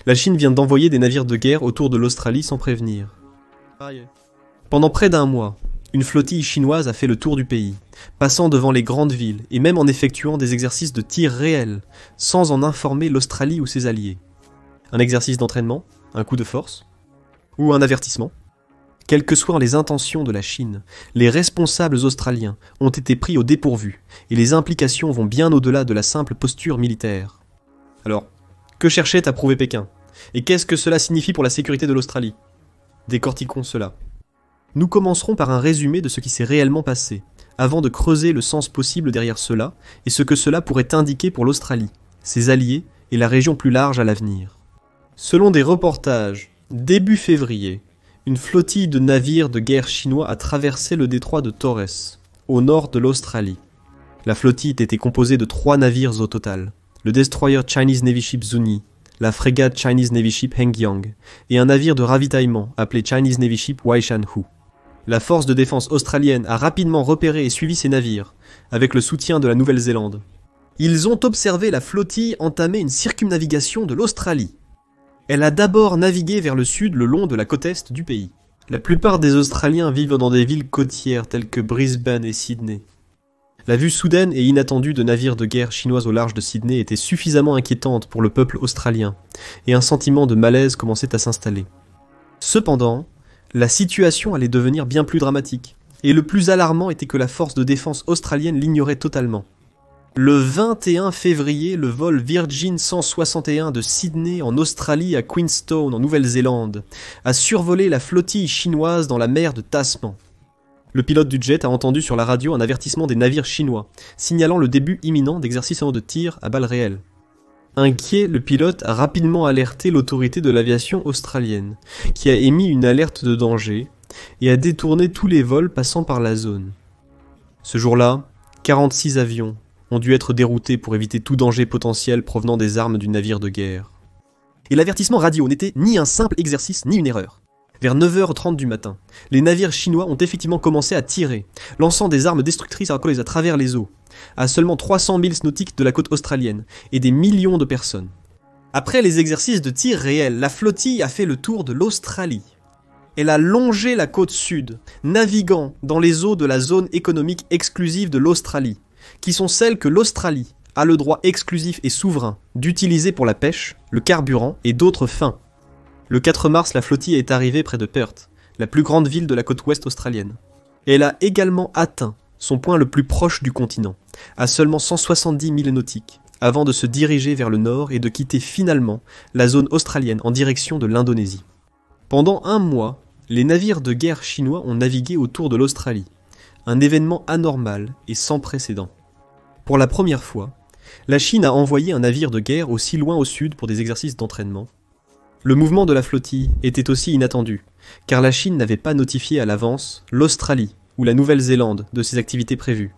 La Chine vient d'envoyer des navires de guerre autour de l'Australie sans prévenir. Pendant près d'un mois, une flottille chinoise a fait le tour du pays, passant devant les grandes villes et même en effectuant des exercices de tir réels, sans en informer l'Australie ou ses alliés. Un exercice d'entraînement, un coup de force, ou un avertissement. Quelles que soient les intentions de la Chine, les responsables australiens ont été pris au dépourvu, et les implications vont bien au-delà de la simple posture militaire. Alors, que cherchait à prouver Pékin? Et qu'est-ce que cela signifie pour la sécurité de l'Australie? Décortiquons cela. Nous commencerons par un résumé de ce qui s'est réellement passé, avant de creuser le sens possible derrière cela, et ce que cela pourrait indiquer pour l'Australie, ses alliés et la région plus large à l'avenir. Selon des reportages, début février, une flottille de navires de guerre chinois a traversé le détroit de Torres, au nord de l'Australie. La flottille était composée de 3 navires au total, le destroyer Chinese Navy Ship Zuni, la frégate Chinese Navy Ship Hengyang, et un navire de ravitaillement appelé Chinese Navy Ship Waishanhu. La force de défense australienne a rapidement repéré et suivi ces navires, avec le soutien de la Nouvelle-Zélande. Ils ont observé la flottille entamer une circumnavigation de l'Australie. Elle a d'abord navigué vers le sud le long de la côte est du pays. La plupart des Australiens vivent dans des villes côtières telles que Brisbane et Sydney. La vue soudaine et inattendue de navires de guerre chinois au large de Sydney était suffisamment inquiétante pour le peuple australien, et un sentiment de malaise commençait à s'installer. Cependant, la situation allait devenir bien plus dramatique, et le plus alarmant était que la force de défense australienne l'ignorait totalement. Le 21 février, le vol Virgin 161 de Sydney en Australie à Queenstown en Nouvelle-Zélande a survolé la flottille chinoise dans la mer de Tasman. Le pilote du jet a entendu sur la radio un avertissement des navires chinois, signalant le début imminent d'exercices de tir à balles réelles. Inquiet, le pilote a rapidement alerté l'autorité de l'aviation australienne, qui a émis une alerte de danger et a détourné tous les vols passant par la zone. Ce jour-là, 46 avions ont dû être déroutés pour éviter tout danger potentiel provenant des armes du navire de guerre. Et l'avertissement radio n'était ni un simple exercice ni une erreur. Vers 9h30 du matin, les navires chinois ont effectivement commencé à tirer, lançant des armes destructrices à travers les eaux, à seulement 300 milles nautiques de la côte australienne, et des millions de personnes. Après les exercices de tir réels, la flottille a fait le tour de l'Australie. Elle a longé la côte sud, naviguant dans les eaux de la zone économique exclusive de l'Australie, qui sont celles que l'Australie a le droit exclusif et souverain d'utiliser pour la pêche, le carburant et d'autres fins. Le 4 mars, la flottille est arrivée près de Perth, la plus grande ville de la côte ouest australienne. Et elle a également atteint son point le plus proche du continent, à seulement 170 milles nautiques, avant de se diriger vers le nord et de quitter finalement la zone australienne en direction de l'Indonésie. Pendant un mois, les navires de guerre chinois ont navigué autour de l'Australie, un événement anormal et sans précédent. Pour la première fois, la Chine a envoyé un navire de guerre aussi loin au sud pour des exercices d'entraînement. Le mouvement de la flottille était aussi inattendu, car la Chine n'avait pas notifié à l'avance l'Australie ou la Nouvelle-Zélande de ses activités prévues.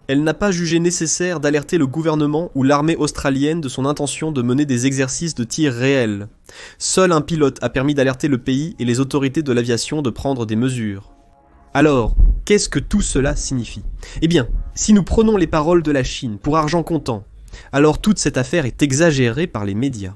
Elle n'a pas jugé nécessaire d'alerter le gouvernement ou l'armée australienne de son intention de mener des exercices de tir réels. Seul un pilote a permis d'alerter le pays et les autorités de l'aviation de prendre des mesures. Alors, qu'est-ce que tout cela signifie? Eh bien, si nous prenons les paroles de la Chine pour argent comptant, alors toute cette affaire est exagérée par les médias.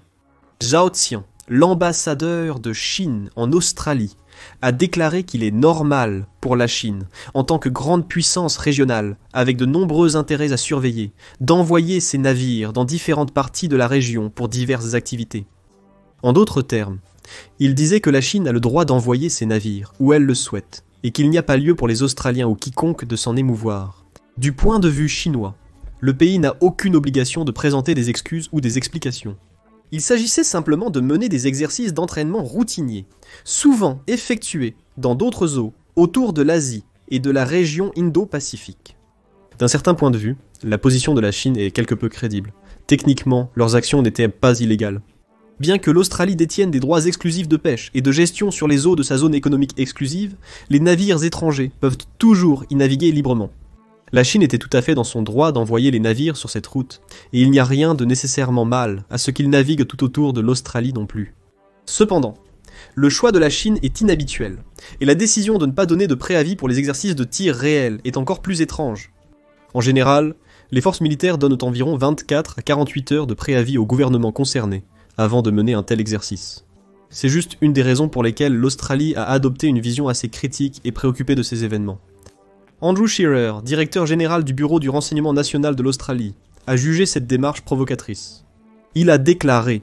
Zhao Xian, l'ambassadeur de Chine en Australie, a déclaré qu'il est normal pour la Chine, en tant que grande puissance régionale, avec de nombreux intérêts à surveiller, d'envoyer ses navires dans différentes parties de la région pour diverses activités. En d'autres termes, il disait que la Chine a le droit d'envoyer ses navires où elle le souhaite, et qu'il n'y a pas lieu pour les Australiens ou quiconque de s'en émouvoir. Du point de vue chinois, le pays n'a aucune obligation de présenter des excuses ou des explications. Il s'agissait simplement de mener des exercices d'entraînement routiniers, souvent effectués dans d'autres eaux, autour de l'Asie et de la région Indo-Pacifique. D'un certain point de vue, la position de la Chine est quelque peu crédible. Techniquement, leurs actions n'étaient pas illégales. Bien que l'Australie détienne des droits exclusifs de pêche et de gestion sur les eaux de sa zone économique exclusive, les navires étrangers peuvent toujours y naviguer librement. La Chine était tout à fait dans son droit d'envoyer les navires sur cette route, et il n'y a rien de nécessairement mal à ce qu'ils naviguent tout autour de l'Australie non plus. Cependant, le choix de la Chine est inhabituel, et la décision de ne pas donner de préavis pour les exercices de tir réels est encore plus étrange. En général, les forces militaires donnent environ 24 à 48 heures de préavis au gouvernement concerné, avant de mener un tel exercice. C'est juste une des raisons pour lesquelles l'Australie a adopté une vision assez critique et préoccupée de ces événements. Andrew Shearer, directeur général du Bureau du renseignement national de l'Australie, a jugé cette démarche provocatrice. Il a déclaré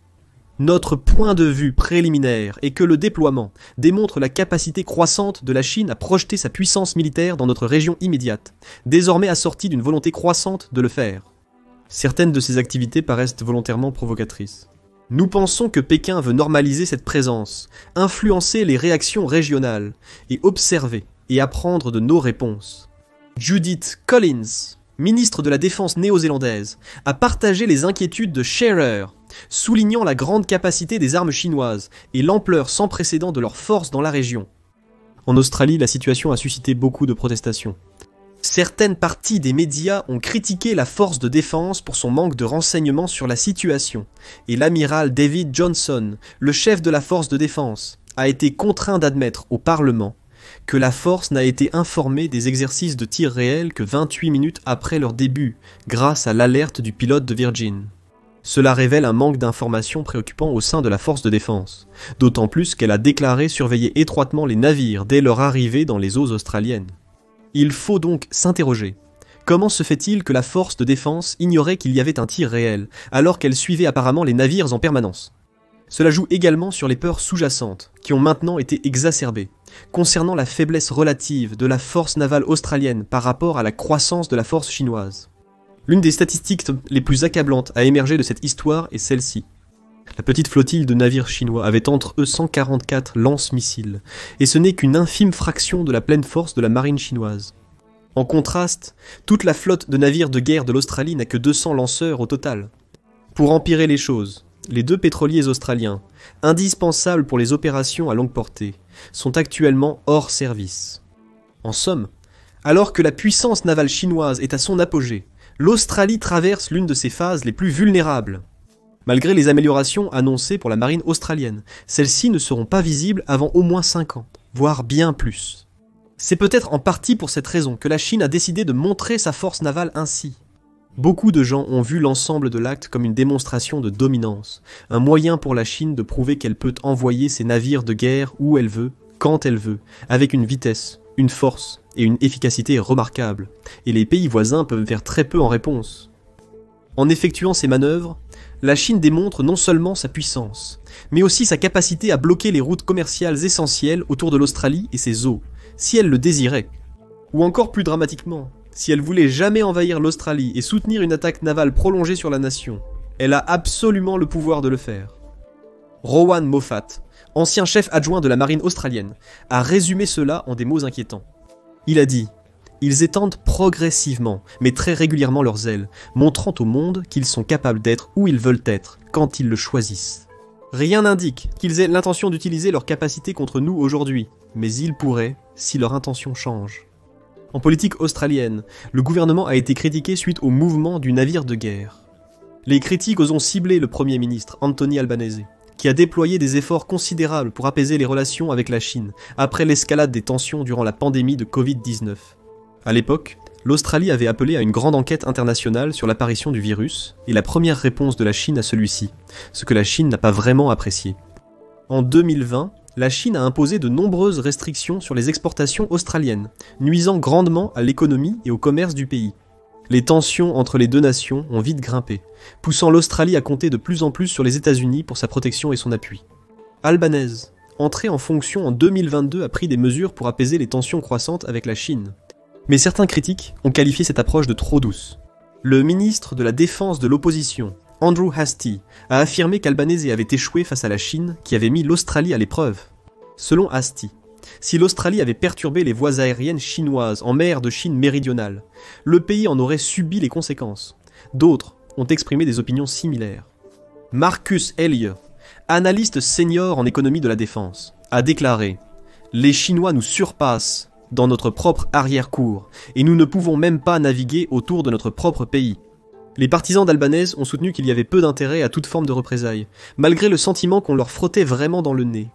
« Notre point de vue préliminaire est que le déploiement démontre la capacité croissante de la Chine à projeter sa puissance militaire dans notre région immédiate, désormais assortie d'une volonté croissante de le faire. » Certaines de ces activités paraissent volontairement provocatrices. Nous pensons que Pékin veut normaliser cette présence, influencer les réactions régionales et observer et apprendre de nos réponses. Judith Collins, ministre de la Défense néo-zélandaise, a partagé les inquiétudes de Shearer, soulignant la grande capacité des armes chinoises et l'ampleur sans précédent de leurs forces dans la région. En Australie, la situation a suscité beaucoup de protestations. Certaines parties des médias ont critiqué la force de défense pour son manque de renseignements sur la situation, et l'amiral David Johnson, le chef de la force de défense, a été contraint d'admettre au Parlement que la force n'a été informée des exercices de tir réels que 28 minutes après leur début, grâce à l'alerte du pilote de Virgin. Cela révèle un manque d'informations préoccupant au sein de la force de défense, d'autant plus qu'elle a déclaré surveiller étroitement les navires dès leur arrivée dans les eaux australiennes. Il faut donc s'interroger. Comment se fait-il que la force de défense ignorait qu'il y avait un tir réel, alors qu'elle suivait apparemment les navires en permanence ? Cela joue également sur les peurs sous-jacentes, qui ont maintenant été exacerbées, concernant la faiblesse relative de la force navale australienne par rapport à la croissance de la force chinoise. L'une des statistiques les plus accablantes à émerger de cette histoire est celle-ci. La petite flottille de navires chinois avait entre eux 144 lance-missiles, et ce n'est qu'une infime fraction de la pleine force de la marine chinoise. En contraste, toute la flotte de navires de guerre de l'Australie n'a que 200 lanceurs au total. Pour empirer les choses, les 2 pétroliers australiens, indispensables pour les opérations à longue portée, sont actuellement hors service. En somme, alors que la puissance navale chinoise est à son apogée, l'Australie traverse l'une de ses phases les plus vulnérables. Malgré les améliorations annoncées pour la marine australienne, celles-ci ne seront pas visibles avant au moins 5 ans, voire bien plus. C'est peut-être en partie pour cette raison que la Chine a décidé de montrer sa force navale ainsi. Beaucoup de gens ont vu l'ensemble de l'acte comme une démonstration de dominance, un moyen pour la Chine de prouver qu'elle peut envoyer ses navires de guerre où elle veut, quand elle veut, avec une vitesse, une force et une efficacité remarquables, et les pays voisins peuvent faire très peu en réponse. En effectuant ces manœuvres, la Chine démontre non seulement sa puissance, mais aussi sa capacité à bloquer les routes commerciales essentielles autour de l'Australie et ses eaux, si elle le désirait. Ou encore plus dramatiquement, si elle voulait jamais envahir l'Australie et soutenir une attaque navale prolongée sur la nation, elle a absolument le pouvoir de le faire. Rowan Moffat, ancien chef adjoint de la marine australienne, a résumé cela en des mots inquiétants. Il a dit « Ils étendent progressivement, mais très régulièrement leurs ailes, montrant au monde qu'ils sont capables d'être où ils veulent être, quand ils le choisissent. Rien n'indique qu'ils aient l'intention d'utiliser leur capacité contre nous aujourd'hui, mais ils pourraient, si leur intention change. » En politique australienne, le gouvernement a été critiqué suite au mouvement du navire de guerre. Les critiques ont ciblé le Premier ministre Anthony Albanese, qui a déployé des efforts considérables pour apaiser les relations avec la Chine, après l'escalade des tensions durant la pandémie de Covid-19. À l'époque, l'Australie avait appelé à une grande enquête internationale sur l'apparition du virus, et la première réponse de la Chine à celui-ci, ce que la Chine n'a pas vraiment apprécié. En 2020, la Chine a imposé de nombreuses restrictions sur les exportations australiennes, nuisant grandement à l'économie et au commerce du pays. Les tensions entre les deux nations ont vite grimpé, poussant l'Australie à compter de plus en plus sur les États-Unis pour sa protection et son appui. Albanese, entré en fonction en 2022, a pris des mesures pour apaiser les tensions croissantes avec la Chine. Mais certains critiques ont qualifié cette approche de trop douce. Le ministre de la Défense de l'opposition, Andrew Hastie, a affirmé qu'Albanese avait échoué face à la Chine qui avait mis l'Australie à l'épreuve. Selon Hastie, si l'Australie avait perturbé les voies aériennes chinoises en mer de Chine méridionale, le pays en aurait subi les conséquences. D'autres ont exprimé des opinions similaires. Marcus Elliott, analyste senior en économie de la défense, a déclaré « Les Chinois nous surpassent dans notre propre arrière-cour, et nous ne pouvons même pas naviguer autour de notre propre pays. » Les partisans d'Albanese ont soutenu qu'il y avait peu d'intérêt à toute forme de représailles, malgré le sentiment qu'on leur frottait vraiment dans le nez.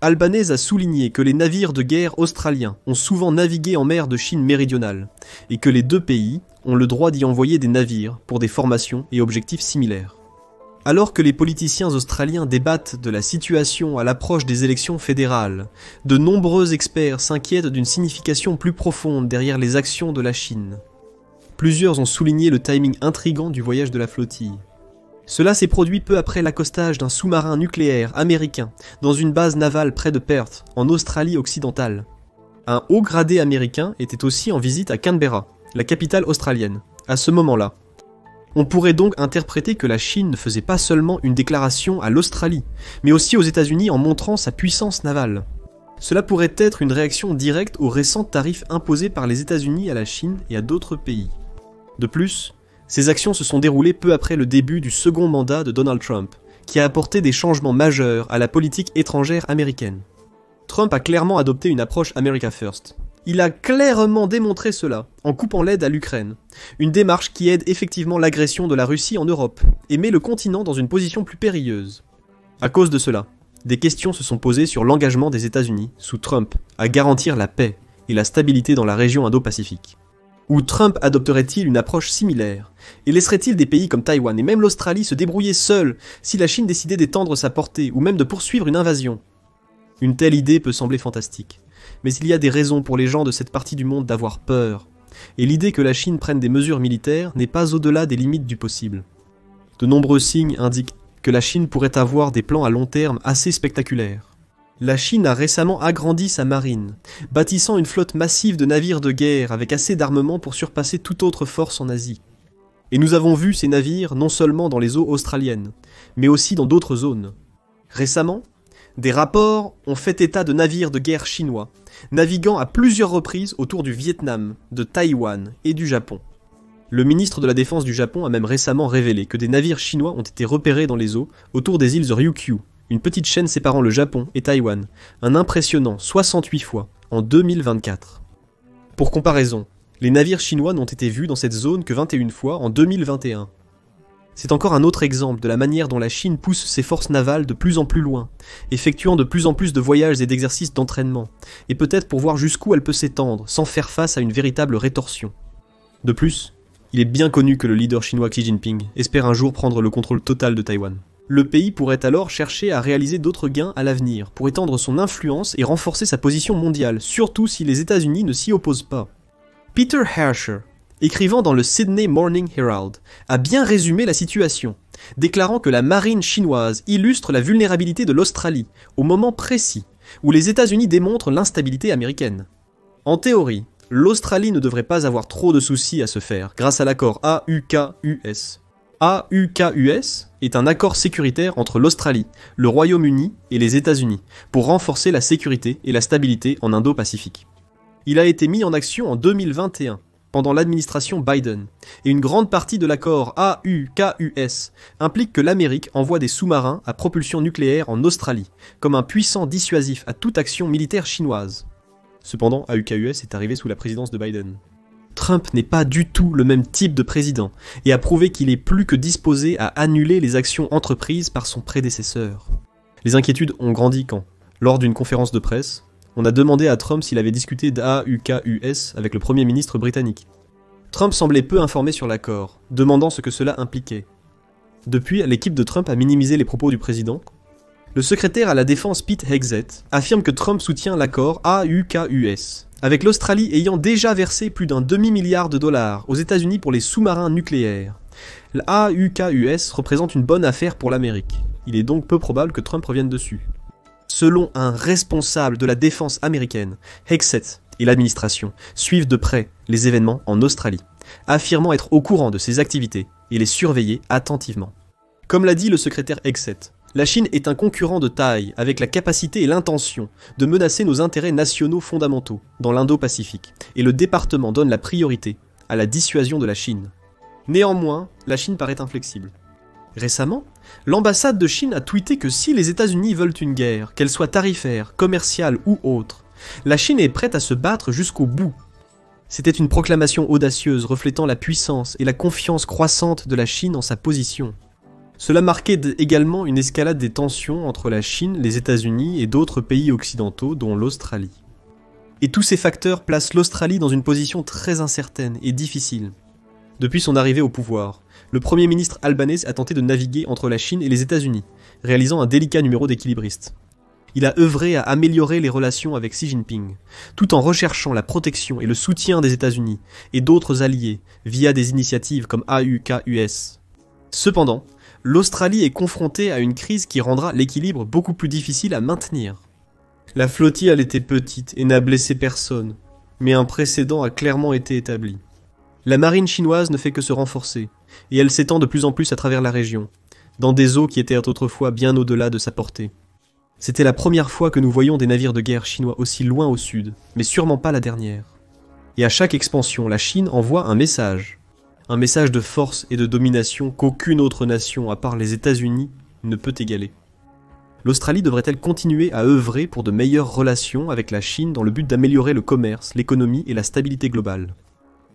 Albanese a souligné que les navires de guerre australiens ont souvent navigué en mer de Chine méridionale, et que les deux pays ont le droit d'y envoyer des navires pour des formations et objectifs similaires. Alors que les politiciens australiens débattent de la situation à l'approche des élections fédérales, de nombreux experts s'inquiètent d'une signification plus profonde derrière les actions de la Chine. Plusieurs ont souligné le timing intrigant du voyage de la flottille. Cela s'est produit peu après l'accostage d'un sous-marin nucléaire américain dans une base navale près de Perth, en Australie occidentale. Un haut gradé américain était aussi en visite à Canberra, la capitale australienne, à ce moment-là. On pourrait donc interpréter que la Chine ne faisait pas seulement une déclaration à l'Australie, mais aussi aux États-Unis en montrant sa puissance navale. Cela pourrait être une réaction directe aux récents tarifs imposés par les États-Unis à la Chine et à d'autres pays. De plus, ces actions se sont déroulées peu après le début du second mandat de Donald Trump, qui a apporté des changements majeurs à la politique étrangère américaine. Trump a clairement adopté une approche America First. Il a clairement démontré cela, en coupant l'aide à l'Ukraine, une démarche qui aide effectivement l'agression de la Russie en Europe, et met le continent dans une position plus périlleuse. À cause de cela, des questions se sont posées sur l'engagement des États-Unis, sous Trump, à garantir la paix et la stabilité dans la région Indo-Pacifique. Ou Trump adopterait-il une approche similaire, et laisserait-il des pays comme Taïwan et même l'Australie se débrouiller seuls si la Chine décidait d'étendre sa portée ou même de poursuivre une invasion? Une telle idée peut sembler fantastique. Mais il y a des raisons pour les gens de cette partie du monde d'avoir peur, et l'idée que la Chine prenne des mesures militaires n'est pas au-delà des limites du possible. De nombreux signes indiquent que la Chine pourrait avoir des plans à long terme assez spectaculaires. La Chine a récemment agrandi sa marine, bâtissant une flotte massive de navires de guerre avec assez d'armement pour surpasser toute autre force en Asie. Et nous avons vu ces navires non seulement dans les eaux australiennes, mais aussi dans d'autres zones. Récemment, des rapports ont fait état de navires de guerre chinois, naviguant à plusieurs reprises autour du Vietnam, de Taïwan et du Japon. Le ministre de la Défense du Japon a même récemment révélé que des navires chinois ont été repérés dans les eaux autour des îles de Ryukyu, une petite chaîne séparant le Japon et Taïwan, un impressionnant 68 fois en 2024. Pour comparaison, les navires chinois n'ont été vus dans cette zone que 21 fois en 2021. C'est encore un autre exemple de la manière dont la Chine pousse ses forces navales de plus en plus loin, effectuant de plus en plus de voyages et d'exercices d'entraînement, et peut-être pour voir jusqu'où elle peut s'étendre, sans faire face à une véritable rétorsion. De plus, il est bien connu que le leader chinois Xi Jinping espère un jour prendre le contrôle total de Taïwan. Le pays pourrait alors chercher à réaliser d'autres gains à l'avenir, pour étendre son influence et renforcer sa position mondiale, surtout si les États-Unis ne s'y opposent pas. Peter Herscher, écrivant dans le Sydney Morning Herald, a bien résumé la situation, déclarant que la marine chinoise illustre la vulnérabilité de l'Australie, au moment précis où les États-Unis démontrent l'instabilité américaine. En théorie, l'Australie ne devrait pas avoir trop de soucis à se faire grâce à l'accord AUKUS. AUKUS est un accord sécuritaire entre l'Australie, le Royaume-Uni et les États-Unis pour renforcer la sécurité et la stabilité en Indo-Pacifique. Il a été mis en action en 2021, pendant l'administration Biden, et une grande partie de l'accord AUKUS implique que l'Amérique envoie des sous-marins à propulsion nucléaire en Australie, comme un puissant dissuasif à toute action militaire chinoise. Cependant, AUKUS est arrivé sous la présidence de Biden. Trump n'est pas du tout le même type de président, et a prouvé qu'il est plus que disposé à annuler les actions entreprises par son prédécesseur. Les inquiétudes ont grandi quand, lors d'une conférence de presse, on a demandé à Trump s'il avait discuté d'AUKUS avec le Premier ministre britannique. Trump semblait peu informé sur l'accord, demandant ce que cela impliquait. Depuis, l'équipe de Trump a minimisé les propos du président. Le secrétaire à la défense Pete Hegseth affirme que Trump soutient l'accord AUKUS, avec l'Australie ayant déjà versé plus d'un demi-milliard de dollars aux États-Unis pour les sous-marins nucléaires. L'AUKUS représente une bonne affaire pour l'Amérique. Il est donc peu probable que Trump revienne dessus. Selon un responsable de la défense américaine, Hegseth et l'administration suivent de près les événements en Australie, affirmant être au courant de ces activités et les surveiller attentivement. Comme l'a dit le secrétaire Hegseth, la Chine est un concurrent de taille avec la capacité et l'intention de menacer nos intérêts nationaux fondamentaux dans l'Indo-Pacifique, et le département donne la priorité à la dissuasion de la Chine. Néanmoins, la Chine paraît inflexible. Récemment, l'ambassade de Chine a tweeté que si les États-Unis veulent une guerre, qu'elle soit tarifaire, commerciale ou autre, la Chine est prête à se battre jusqu'au bout. C'était une proclamation audacieuse reflétant la puissance et la confiance croissante de la Chine en sa position. Cela marquait également une escalade des tensions entre la Chine, les États-Unis et d'autres pays occidentaux, dont l'Australie. Et tous ces facteurs placent l'Australie dans une position très incertaine et difficile. Depuis son arrivée au pouvoir, le Premier ministre albanais a tenté de naviguer entre la Chine et les États-Unis, réalisant un délicat numéro d'équilibriste. Il a œuvré à améliorer les relations avec Xi Jinping, tout en recherchant la protection et le soutien des États-Unis et d'autres alliés via des initiatives comme AUKUS. Cependant, l'Australie est confrontée à une crise qui rendra l'équilibre beaucoup plus difficile à maintenir. La flottille elle était petite et n'a blessé personne, mais un précédent a clairement été établi. La marine chinoise ne fait que se renforcer, et elle s'étend de plus en plus à travers la région, dans des eaux qui étaient autrefois bien au-delà de sa portée. C'était la première fois que nous voyions des navires de guerre chinois aussi loin au sud, mais sûrement pas la dernière. Et à chaque expansion, la Chine envoie un message de force et de domination qu'aucune autre nation, à part les États-Unis, ne peut égaler. L'Australie devrait-elle continuer à œuvrer pour de meilleures relations avec la Chine dans le but d'améliorer le commerce, l'économie et la stabilité globale ?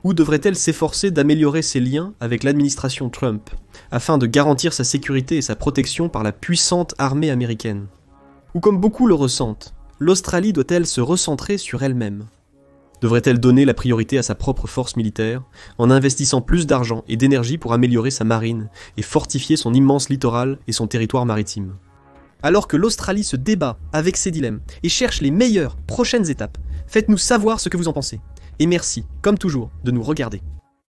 Ou devrait-elle s'efforcer d'améliorer ses liens avec l'administration Trump, afin de garantir sa sécurité et sa protection par la puissante armée américaine ? Ou comme beaucoup le ressentent, l'Australie doit-elle se recentrer sur elle-même ? Devrait-elle donner la priorité à sa propre force militaire, en investissant plus d'argent et d'énergie pour améliorer sa marine et fortifier son immense littoral et son territoire maritime ? Alors que l'Australie se débat avec ses dilemmes et cherche les meilleures prochaines étapes, faites-nous savoir ce que vous en pensez. Et merci, comme toujours, de nous regarder.